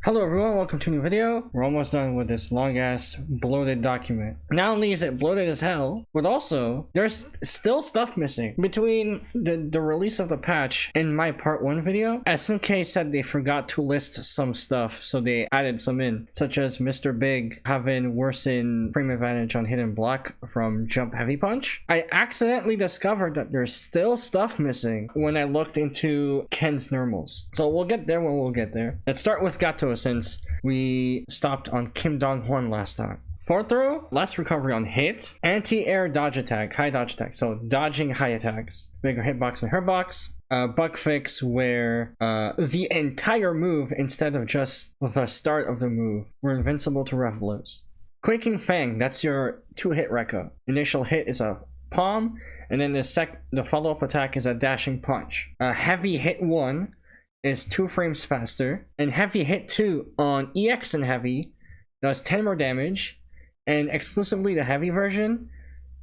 Hello everyone, welcome to a new video. We're almost done with this long ass bloated document. Not only is it bloated as hell, but also there's still stuff missing. Between the release of the patch and my part 1 video, SNK said they forgot to list some stuff, so they added some in, such as Mr. Big having worsened frame advantage on hidden block from jump heavy punch. I accidentally discovered that there's still stuff missing when I looked into Ken's normals. So we'll get there when we'll get there. Let's start with Gato, since we stopped on Kim Dong-hwan last time. Fourth throw, less recovery on hit, anti-air dodge attack, high dodge attack, so dodging high attacks, bigger hitbox and hurtbox. Bug fix where the entire move instead of just the start of the move were invincible to ref blows. Quaking Fang, that's your 2-hit reco. Initial hit is a palm, and then the follow-up attack is a dashing punch. Heavy hit 1 is 2 frames faster, and heavy hit 2 on EX and heavy does 10 more damage, and exclusively the heavy version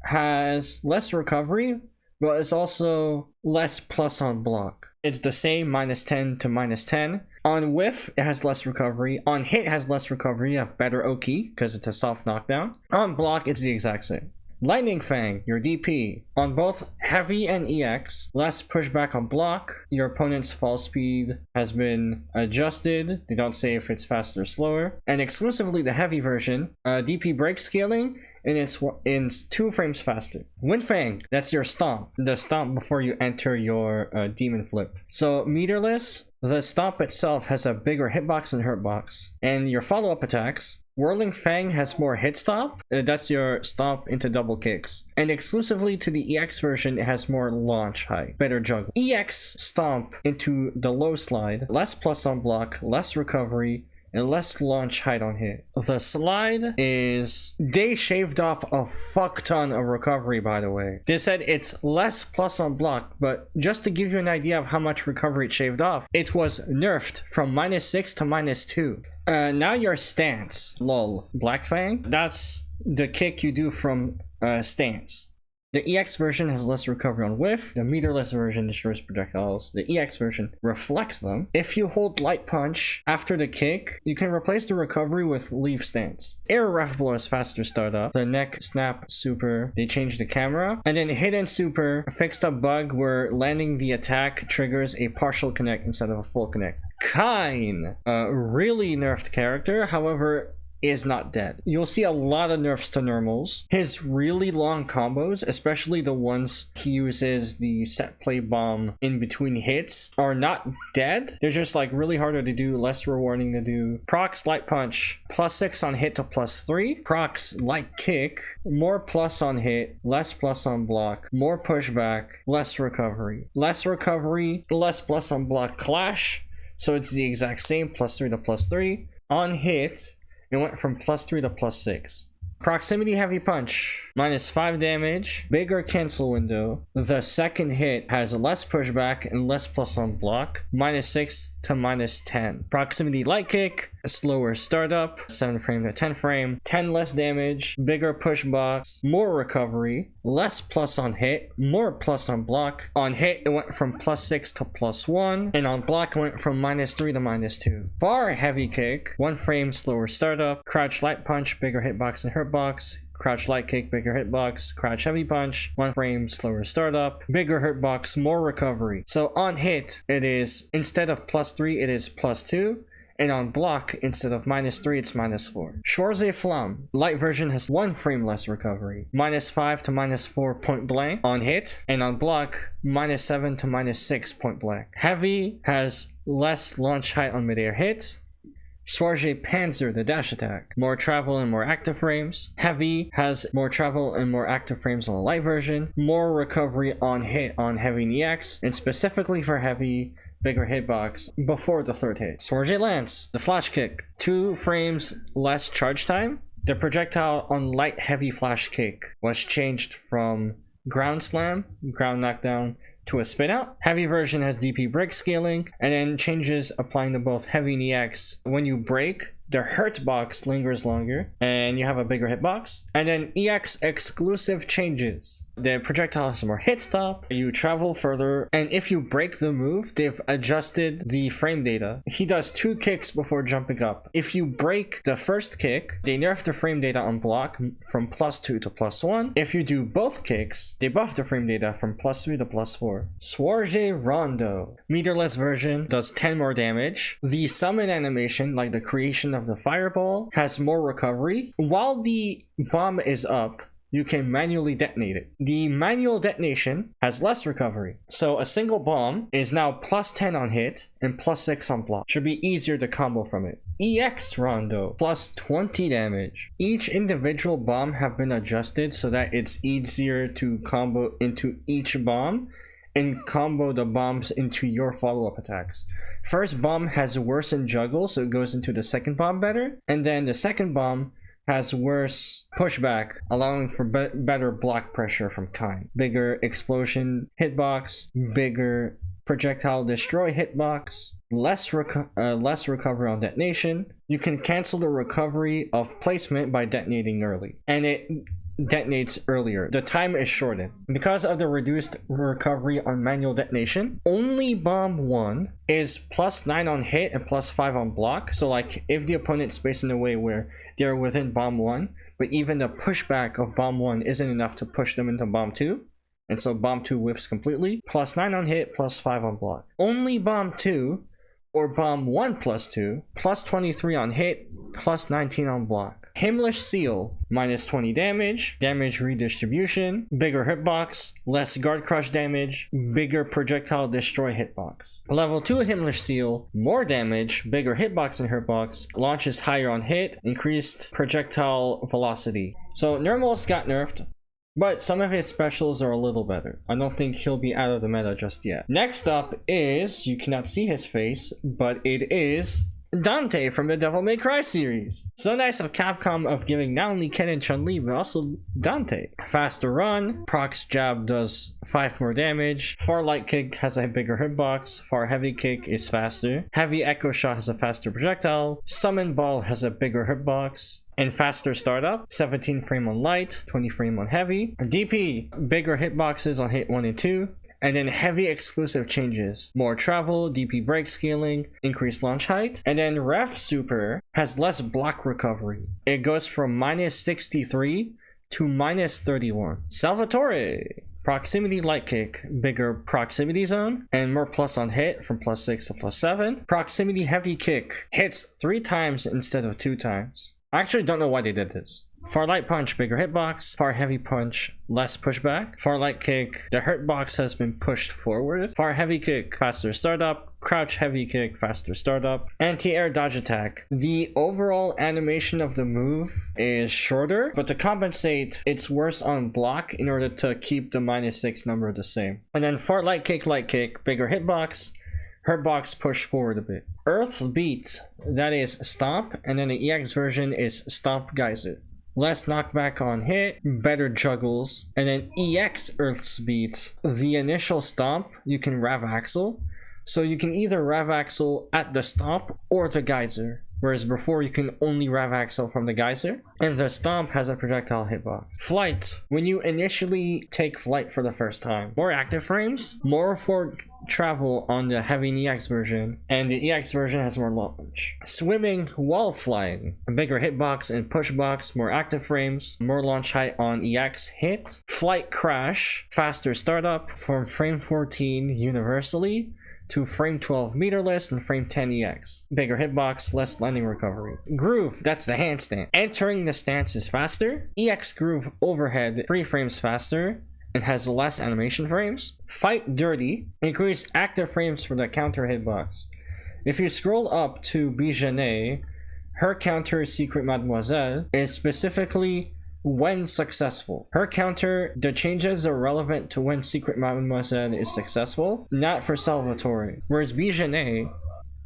has less recovery, but it's also less plus on block. It's the same -10 to -10. On whiff, it has less recovery. On hit, it has less recovery. You have better OK because it's a soft knockdown. On block, it's the exact same. Lightning Fang, your DP. On both heavy and EX, less pushback on block. Your opponent's fall speed has been adjusted. They don't say if it's faster or slower. And exclusively the heavy version, DP break scaling, and it's 2 frames faster. Wind Fang, that's your stomp. The stomp before you enter your demon flip. So meterless, the stomp itself has a bigger hitbox and hurtbox. And your follow-up attacks, Whirling Fang has more hit stop, that's your stomp into double kicks. And exclusively to the EX version, it has more launch high, better juggle. EX stomp into the low slide, less plus on block, less recovery, and less launch height on hit. The slide is, they shaved off a fuck ton of recovery, by the way. They said it's less plus on block, but just to give you an idea of how much recovery it shaved off, it was nerfed from -6 to -2. Now your stance, lol, Black Fang, that's the kick you do from stance. The EX version has less recovery on whiff. The meterless version destroys projectiles. The EX version reflects them. If you hold light punch after the kick, you can replace the recovery with leave stance. Air ref blow is faster startup. The neck snap super, they changed the camera. And then hidden super fixed a bug where landing the attack triggers a partial connect instead of a full connect. Kine, a really nerfed character, however, is not dead. You'll see a lot of nerfs to normals. His really long combos, especially the ones he uses the set play bomb in between hits, are not dead. They're just like really harder to do, less rewarding to do. Procs light punch, +6 on hit to +3. Procs light kick, more plus on hit, less plus on block, more pushback, less recovery. Less recovery, less plus on block clash. So it's the exact same, +3 to +3. On hit, it went from +3 to +6. Proximity heavy punch, -5 damage, bigger cancel window. The second hit has less pushback and less plus on block, -6 to -10. Proximity light kick, a slower startup, 7 frame to 10 frame, 10 less damage, bigger push box, more recovery, less plus on hit, more plus on block. On hit, it went from +6 to +1, and on block, it went from -3 to -2. Far heavy kick, 1 frame slower startup, crouch light punch, bigger hitbox and hurtbox, crouch light kick, bigger hitbox, crouch heavy punch, 1 frame slower startup, bigger hurtbox, more recovery. So on hit, it is, instead of +3, it is +2. And on block, instead of -3, it's -4. Schwarze Flamme, light version has 1 frame less recovery, -5 to -4 point blank on hit, and on block, -7 to -6 point blank. Heavy has less launch height on midair hit. Schwarze Panzer, the dash attack, more travel and more active frames. Heavy has more travel and more active frames on the light version, more recovery on hit on heavy and EX, and specifically for heavy, bigger hitbox before the 3rd hit. Schwarze Lance, the flash kick, 2 frames less charge time. The projectile on light heavy flash kick was changed from ground slam, ground knockdown, to a spin out. Heavy version has DP break scaling, and then changes applying to both heavy and EX. When you break, the hurt box lingers longer, and you have a bigger hitbox. And then EX exclusive changes The projectile has more hit stop, you travel further, and if you break the move, they've adjusted the frame data. He does 2 kicks before jumping up. If you break the first kick, they nerf the frame data on block from +2 to +1. If you do both kicks, they buff the frame data from +3 to +4. Swarge Rondo. Meterless version does 10 more damage. The summon animation, like the creation of the fireball, has more recovery. While the bomb is up, you can manually detonate it. The manual detonation has less recovery. So a single bomb is now +10 on hit and +6 on block. Should be easier to combo from it. EX Rondo, +20 damage. Each individual bomb have been adjusted so that it's easier to combo into each bomb and combo the bombs into your follow-up attacks. First bomb has worse in juggle, so it goes into the second bomb better. And then the second bomb has worse pushback, allowing for better block pressure from kind. Bigger explosion hitbox, bigger projectile destroy hitbox, less recovery on detonation. You can cancel the recovery of placement by detonating early, and it detonates earlier. The time is shortened. Because of the reduced recovery on manual detonation, only bomb 1 is +9 on hit and +5 on block. So like if the opponent's spaced in a way where they're within bomb 1, but even the pushback of bomb 1 isn't enough to push them into bomb 2, and so bomb 2 whiffs completely, +9 on hit, +5 on block. Only bomb 2 or bomb 1 +2, +23 on hit, +19 on block. Himmlish Seal, -20 damage, damage redistribution, bigger hitbox, less guard crush damage, bigger projectile destroy hitbox. Level 2 Himmlish Seal, more damage, bigger hitbox and hitbox, launches higher on hit, increased projectile velocity. So Nermal's got nerfed, but some of his specials are a little better. I don't think he'll be out of the meta just yet. Next up is, you cannot see his face, but it is Dante from the Devil May Cry series. So nice of Capcom of giving not only Ken and Chun-Li, but also Dante. Faster run, Proc's jab does 5 more damage, Far Light Kick has a bigger hitbox, Far Heavy Kick is faster, Heavy Echo Shot has a faster projectile, Summon Ball has a bigger hitbox, and faster startup, 17 frame on light, 20 frame on heavy. DP, bigger hitboxes on hit 1 and 2. And then heavy exclusive changes, more travel, DP break scaling, increased launch height. And then Ref Super has less block recovery. It goes from -63 to -31. Salvatore, Proximity Light Kick, bigger proximity zone, and more plus on hit from +6 to +7. Proximity Heavy Kick hits 3 times instead of 2 times. I actually don't know why they did this. Far Light Punch, bigger hitbox. Far Heavy Punch, less pushback. Far Light Kick, the hitbox has been pushed forward. Far Heavy Kick, faster startup. Crouch Heavy Kick, faster startup. Anti-air dodge attack. The overall animation of the move is shorter, but to compensate, it's worse on block in order to keep the -6 number the same. And then Far Light Kick, bigger hitbox. Hitbox push forward a bit. Earth's Beat, that is Stomp, and then the EX version is Stomp Geyser. Less knockback on hit, better juggles, and then EX Earth's Beat. The initial stomp, you can Rav Axel, so you can either Rav Axel at the stomp or the geyser, whereas before you can only Rav Axel from the geyser. And the stomp has a projectile hitbox. Flight, when you initially take flight for the first time, more active frames, more for travel on the heavy EX version, and the EX version has more launch. Swimming while flying, a bigger hitbox and pushbox, more active frames, more launch height on EX hit. Flight Crash, faster startup from frame 14 universally to frame 12 meterless and frame 10 EX. Bigger hitbox, less landing recovery. Groove, that's the handstand. Entering the stance is faster. EX Groove overhead 3 frames faster and has less animation frames. Fight Dirty, increase active frames for the counter hitbox. If you scroll up to Bijane, her counter Secret Mademoiselle is specifically when successful. Her counter, the changes are relevant to when Secret Mademoiselle is successful, not for Salvatore. Whereas Bijane,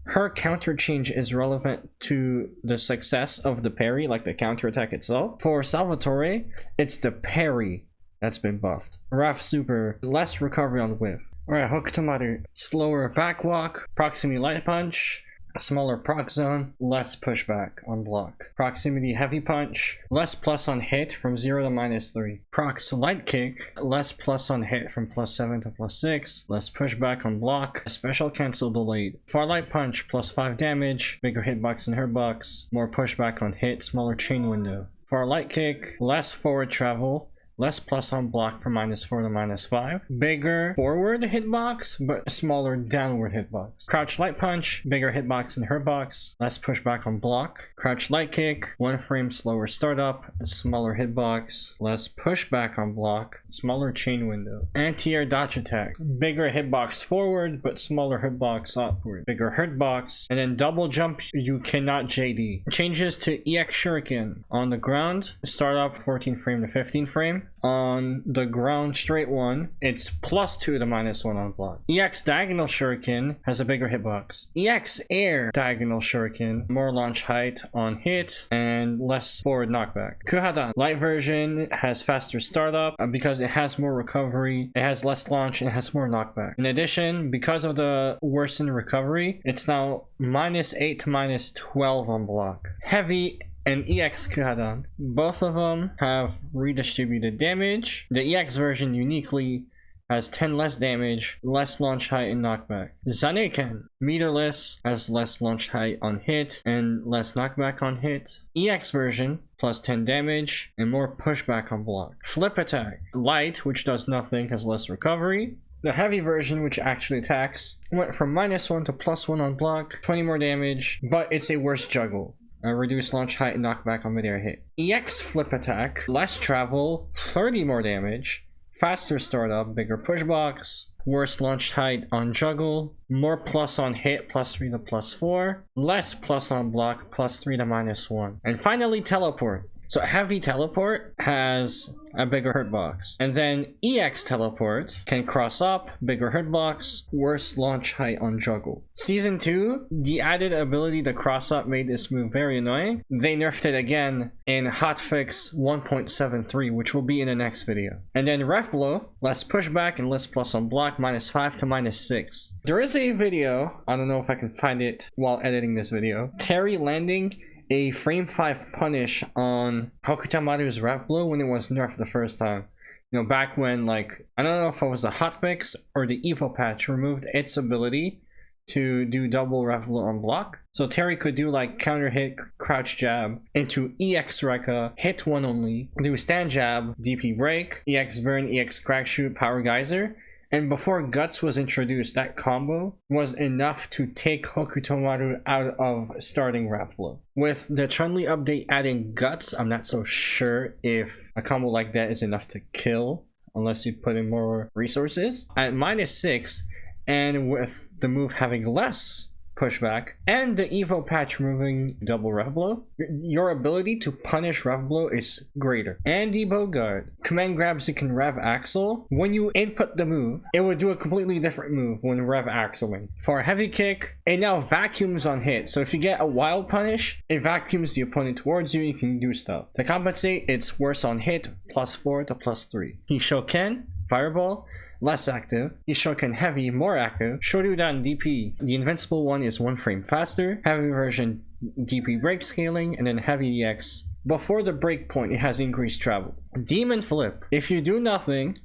her counter change is relevant to the success of the parry, like the counter attack itself. For Salvatore, it's the parry that's been buffed. Raf Super, less recovery on whiff. Alright, Hokutomari, slower backwalk, proximity light punch, smaller proc zone, less pushback on block. Proximity heavy punch, less plus on hit from 0 to -3. Proc's light kick, less plus on hit from +7 to +6, less pushback on block, special cancel delayed. Far light punch, +5 damage, bigger hitbox and hurtbox, more pushback on hit, smaller chain window. Far light kick, less forward travel, less plus on block from -4 to -5. Bigger forward hitbox, but smaller downward hitbox. Crouch light punch, bigger hitbox and hurtbox, less pushback on block. Crouch light kick, 1 frame slower startup, smaller hitbox, less pushback on block, smaller chain window. Anti-air dodge attack, bigger hitbox forward, but smaller hitbox upward. Bigger hurtbox, and then double jump, you cannot JD. Changes to EX Shuriken. On the ground, startup 14 frame to 15 frame. On the ground straight one, it's +2 to -1 on block. EX Diagonal Shuriken has a bigger hitbox. EX Air Diagonal Shuriken, more launch height on hit and less forward knockback. Kuhadan light version has faster startup because it has more recovery, it has less launch, and it has more knockback. In addition, because of the worsened recovery, it's now -8 to -12 on block. Heavy and EX Kuhadan, both of them have redistributed damage. The EX version uniquely has 10 less damage, less launch height and knockback. Zaneken, meterless, has less launch height on hit and less knockback on hit. EX version, +10 damage and more pushback on block. Flip attack, light, which does nothing, has less recovery. The heavy version, which actually attacks, went from -1 to +1 on block, 20 more damage, but it's a worse juggle. Reduced launch height and knockback on midair hit. EX flip attack, less travel, 30 more damage, faster startup, bigger pushbox, worse launch height on juggle, more plus on hit, +3 to +4, less plus on block, +3 to -1. And finally, teleport. So heavy teleport has a bigger hurtbox, and then EX teleport can cross up, bigger hurtbox, worse launch height on juggle. Season 2, the added ability to cross up made this move very annoying. They nerfed it again in hotfix 1.73, which will be in the next video. And then ref blow, less pushback and less plus on block, -5 to -6. There is a video, I don't know if I can find it while editing this video, Terry landing a frame 5 punish on Hokutamaru's ref blow when it was nerfed the first time. You know, back when, like, I don't know if it was a hotfix or the Evo patch removed its ability to do double ref blow on block. So Terry could do like counter hit, crouch jab into EX Rekka, hit one only, do stand jab, DP break, EX burn, EX crack shoot, power geyser. And before Guts was introduced, that combo was enough to take Hokutomaru out of starting ref blow. With the Chun-Li update adding Guts, I'm not so sure if a combo like that is enough to kill, unless you put in more resources. At -6, and with the move having less pushback and the Evo patch removing double ref blow, your ability to punish ref blow is greater. Andy Bogard, command grabs you can rev axle. When you input the move, it would do a completely different move when rev axling. For a heavy kick, it now vacuums on hit, so if you get a wild punish, it vacuums the opponent towards you, you can do stuff. To compensate, it's worse on hit, +4 to +3. Hishoken, fireball, less active. Hishoken heavy, more active. Shoryudan DP, the invincible one is 1 frame faster. Heavy version DP break scaling, and then heavy EX. Before the break point, it has increased travel. Demon flip, if you do nothing,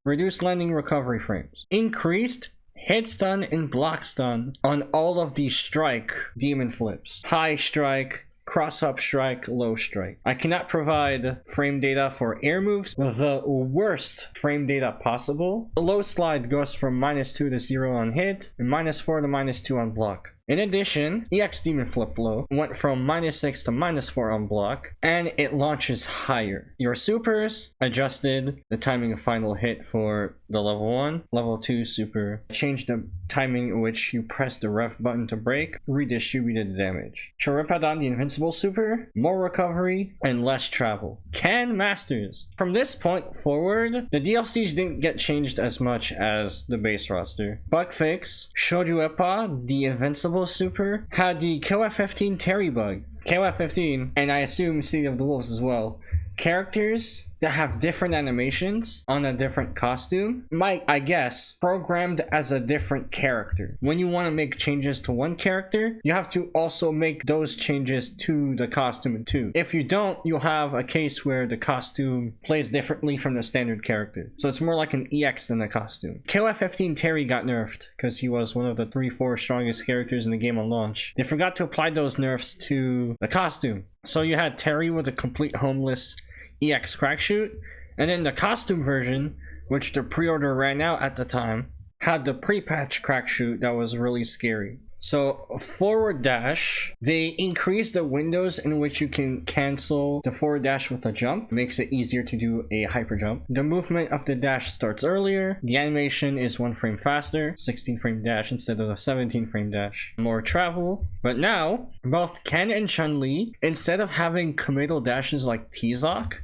reduce landing recovery frames. Increased hit stun and block stun on all of these strike demon flips. High strike, cross up strike, low strike. I cannot provide frame data for air moves with the worst frame data possible. The low slide goes from -2 to 0 on hit and -4 to -2 on block. In addition, EX Demon Flip Low went from -6 to -4 on block, and it launches higher. Your supers adjusted the timing of final hit for the level 1. Level 2 super changed the timing in which you press the ref button to break, redistributed the damage. Choripadan, the invincible super, more recovery and less travel. Can Masters. From this point forward, the DLCs didn't get changed as much as the base roster. Bug fix, Shoryuepa, the invincible super, had the KOF 15 Terry bug. KOF 15, and I assume City of the Wolves as well, characters that have different animations on a different costume might, I guess, programmed as a different character. When you want to make changes to one character, you have to also make those changes to the costume too. If you don't, you'll have a case where the costume plays differently from the standard character. So it's more like an EX than a costume. KOF 15 Terry got nerfed because he was one of the 3-4 strongest characters in the game on launch. They forgot to apply those nerfs to the costume. So you had Terry with a complete homeless EX crack shoot, and then the costume version, which the pre-order ran out at the time, had the pre-patch crack shoot that was really scary. So forward dash, they increased the windows in which you can cancel the forward dash with a jump. Makes it easier to do a hyper jump. The movement of the dash starts earlier. The animation is 1 frame faster, 16 frame dash instead of a 17 frame dash. More travel. But now, both Ken and Chun-Li, instead of having committal dashes like T-Lock,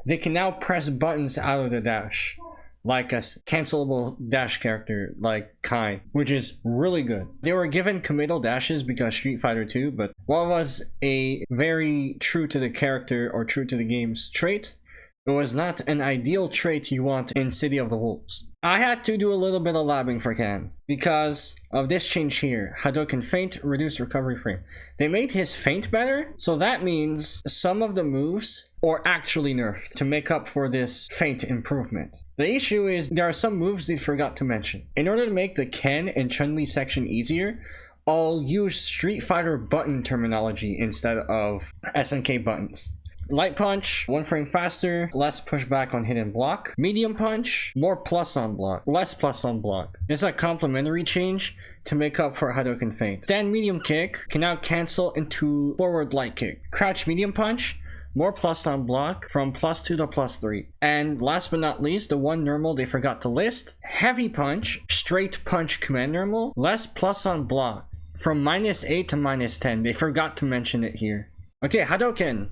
they can now press buttons out of the dash, like a cancelable dash character like Kai, which is really good. They were given committal dashes because Street Fighter 2, but while it was a very true to the character or true to the game's trait, it was not an ideal trait you want in City of the Wolves. I had to do a little bit of labbing for Ken because of this change here. Hadouken feint, reduce recovery frame. They made his feint better, so that means some of the moves are actually nerfed to make up for this feint improvement. The issue is there are some moves they forgot to mention. In order to make the Ken and Chun-Li section easier, I'll use Street Fighter button terminology instead of SNK buttons. Light punch, 1 frame faster, less pushback on hidden block. Medium punch, more plus on block, less plus on block. It's a complementary change to make up for Hadouken feint. Stand medium kick can now cancel into forward light kick. Crouch medium punch, more plus on block from +2 to +3. And last but not least, the one normal they forgot to list, heavy punch, straight punch command normal, less plus on block from -8 to -10. They forgot to mention it here. Okay, Hadouken.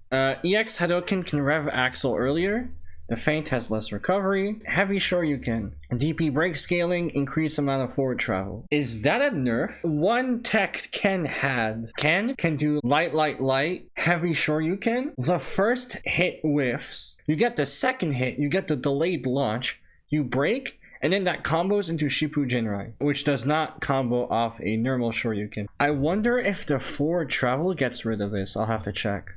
EX Hadouken can rev Axel earlier. The feint has less recovery. Heavy Shoryuken. DP break scaling, increase amount of forward travel. Is that a nerf? One tech Ken had. Ken can do light, heavy Shoryuken. The first hit whiffs. You get the second hit, you get the delayed launch. You break, and then that combos into Shippu Jinrai, which does not combo off a normal Shoryuken. I wonder if the forward travel gets rid of this. I'll have to check.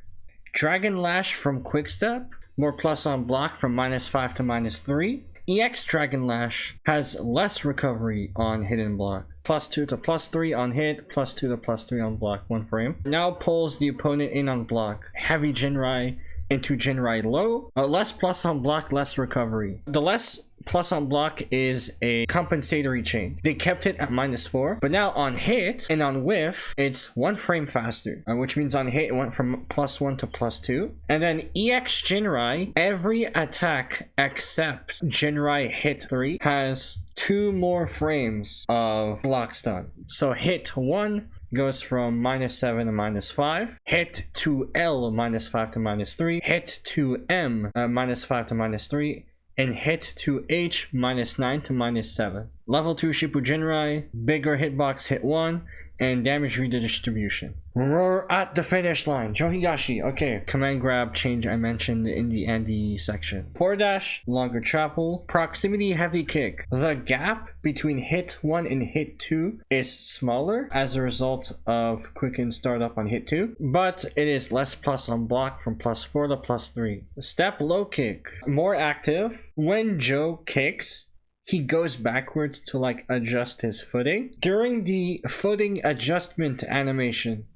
Dragon Lash from Quickstep, more plus on block from -5 to -3. EX Dragon Lash has less recovery on hidden block, +2 to +3 on hit, +2 to +3 on block, 1 frame. Now pulls the opponent in on block. Heavy Jinrai into Jinrai low, less plus on block, less recovery. The less plus on block is a compensatory change. They kept it at -4, but now on hit and on whiff, it's 1 frame faster, which means on hit it went from +1 to +2. And then EX Jinrai, every attack except Jinrai hit 3 has 2 more frames of block stun. So hit 1 goes from -7 to -5, hit to L -5 to -3, hit to M -5 to -3, and hit to H -9 to -7. Level 2 Shippu Jinrai, bigger hitbox hit 1, and damage redistribution. We're at the finish line. Johigashi. Okay, command grab change I mentioned in the Andy section. Forward dash, longer travel, proximity heavy kick. The gap between hit 1 and hit 2 is smaller as a result of quicken startup on hit 2, but it is less plus on block from +4 to +3. Step low kick, more active. When Joe kicks, he goes backwards to like adjust his footing. During the footing adjustment animation,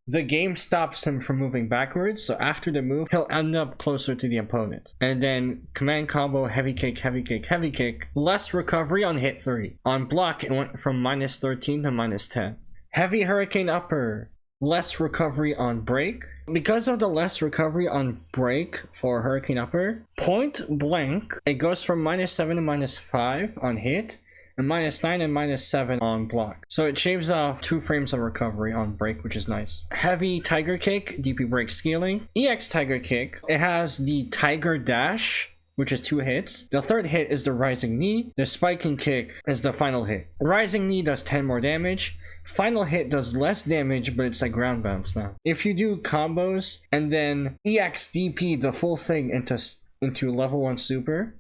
the game stops him from moving backwards, so after the move, he'll end up closer to the opponent. And then command combo, heavy kick, heavy kick, heavy kick. Less recovery on hit 3. On block, it went from -13 to -10. Heavy hurricane upper. Less recovery on break. Because of the less recovery on break for hurricane upper, point blank, it goes from -7 to -5 on hit, and -9 and -7 on block. So it shaves off 2 frames of recovery on break, which is nice. Heavy tiger kick, DP break scaling. EX tiger kick, it has the tiger dash, which is 2 hits. The third hit is the rising knee. The spiking kick is the final hit. Rising knee does 10 more damage. Final hit does less damage, but it's like ground bounce now. If you do combos and then EXDP the full thing into level 1 super,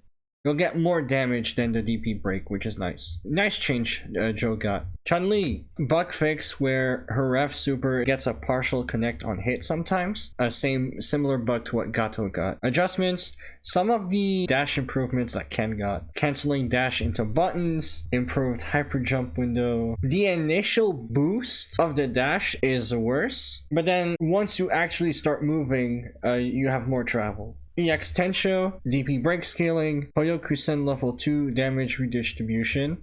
you'll get more damage than the DP break, which is nice. Nice change Joe got. Chun-Li, bug fix where her ref super gets a partial connect on hit sometimes. Similar bug to what Gato got. Adjustments, some of the dash improvements that Ken got. Canceling dash into buttons, improved hyper jump window. The initial boost of the dash is worse, but then once you actually start moving, you have more travel. EX Tensho, DP break scaling, Hoyokusen level 2 damage redistribution,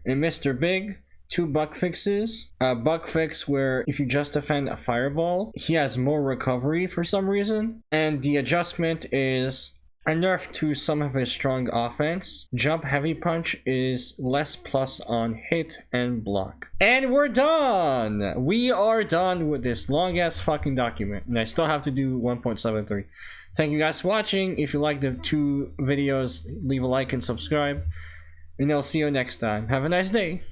and Mr. Big, 2 bug fixes. A bug fix where if you just defend a fireball, he has more recovery for some reason. And the adjustment is a nerf to some of his strong offense. Jump heavy punch is less plus on hit and block. And we're done! We are done with this long ass fucking document. And I still have to do 1.73. Thank you guys for watching. If you like the 2 videos, leave a like and subscribe. And I'll see you next time. Have a nice day.